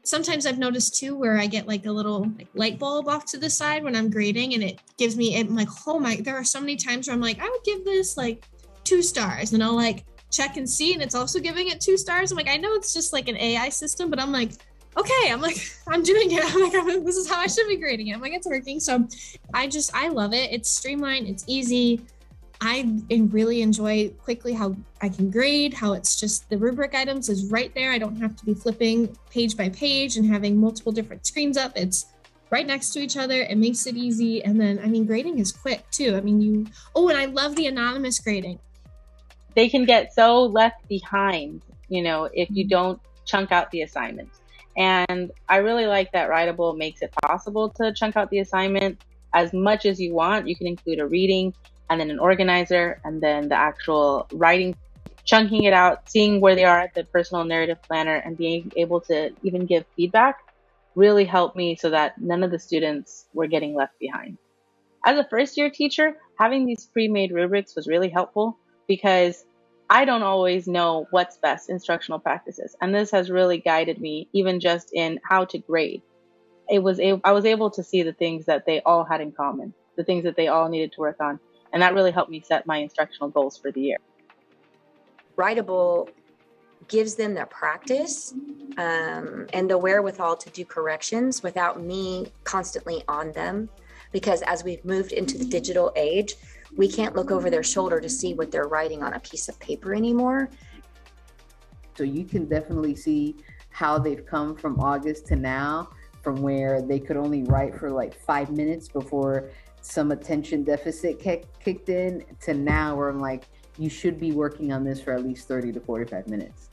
Sometimes I've noticed too, where I get like a little light bulb off to the side when I'm grading, and it gives me, I'm like, oh my, there are so many times where I'm like, I would give this like 2 stars, and I'll like check and see, and it's also giving it 2 stars. I'm like, I know it's just like an AI system, but I'm like, okay, I'm like, I'm doing it. I'm like, this is how I should be grading it. I'm like, it's working. So I love it. It's streamlined, it's easy. I really enjoy quickly how I can grade, how it's just the rubric items is right there. I don't have to be flipping page by page and having multiple different screens up. It's right next to each other. It makes it easy. And then, I mean, grading is quick too. I mean, and I love the anonymous grading. They can get so left behind, if you don't chunk out the assignment. And I really like that Writable makes it possible to chunk out the assignment as much as you want. You can include a reading, and then an organizer, and then the actual writing, chunking it out, seeing where they are at the personal narrative planner, and being able to even give feedback really helped me so that none of the students were getting left behind. As a first-year teacher, having these pre-made rubrics was really helpful because I don't always know what's best instructional practices, and this has really guided me even just in how to grade. I was able to see the things that they all had in common, the things that they all needed to work on. And that really helped me set my instructional goals for the year. Writable gives them the practice and the wherewithal to do corrections without me constantly on them. Because as we've moved into the digital age, we can't look over their shoulder to see what they're writing on a piece of paper anymore. So you can definitely see how they've come from August to now, from where they could only write for like 5 minutes before some attention deficit kicked in, to now where I'm like, you should be working on this for at least 30 to 45 minutes.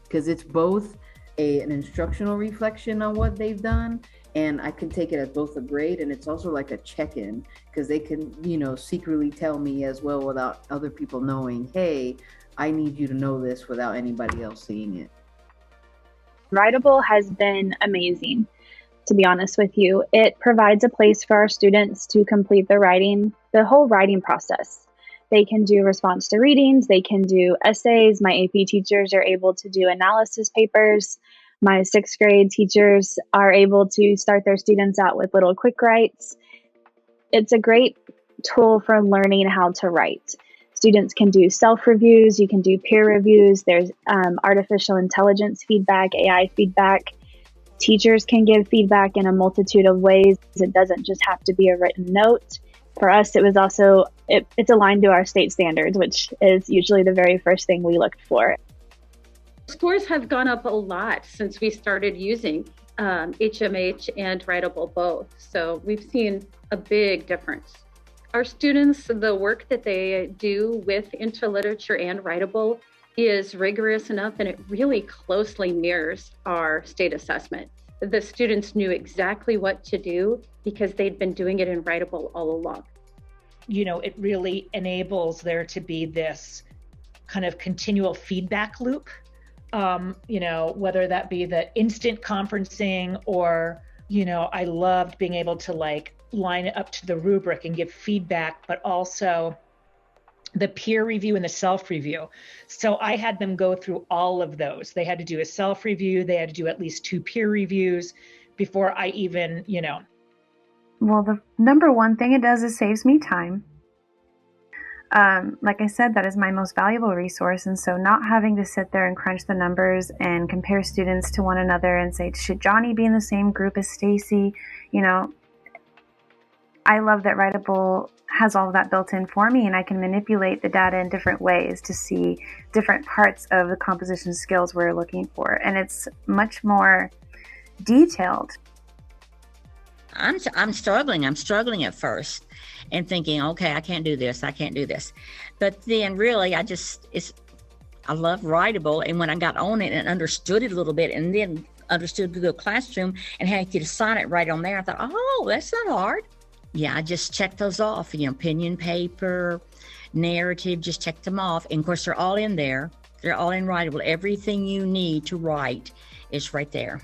Because it's both an instructional reflection on what they've done, and I can take it as both a grade, and it's also like a check-in, because they can, secretly tell me as well without other people knowing, hey, I need you to know this without anybody else seeing it. Writable has been amazing. To be honest with you, it provides a place for our students to complete the whole writing process. They can do response to readings, they can do essays. My AP teachers are able to do analysis papers. My 6th grade teachers are able to start their students out with little quick writes. It's a great tool for learning how to write. Students can do self-reviews, you can do peer reviews, there's artificial intelligence feedback, AI feedback. Teachers can give feedback in a multitude of ways. It doesn't just have to be a written note. For us, it was also, it's aligned to our state standards, which is usually the very first thing we looked for. Scores have gone up a lot since we started using HMH and Writable both. So we've seen a big difference. Our students, the work that they do with interliterature and Writable is rigorous enough, and it really closely mirrors our state assessment. The students knew exactly what to do because they'd been doing it in Writable all along. It really enables there to be this kind of continual feedback loop, whether that be the instant conferencing or, I loved being able to line it up to the rubric and give feedback, but also the peer review and the self-review. So I had them go through all of those. They had to do a self-review. They had to do at least 2 peer reviews before I even, Well, the number one thing it does is saves me time. Like I said, that is my most valuable resource. And so not having to sit there and crunch the numbers and compare students to one another and say, should Johnny be in the same group as Stacy? I love that Writable has all of that built in for me, and I can manipulate the data in different ways to see different parts of the composition skills we're looking for. And it's much more detailed. I'm struggling. I'm struggling at first and thinking, okay, I can't do this. But then really, I love Writable. And when I got on it and understood it a little bit, and then understood Google Classroom and had to assign it right on there, I thought, oh, that's not hard. Yeah, I just checked those off, opinion paper, narrative, just checked them off. And of course, they're all in there. They're all in Writable. Everything you need to write is right there.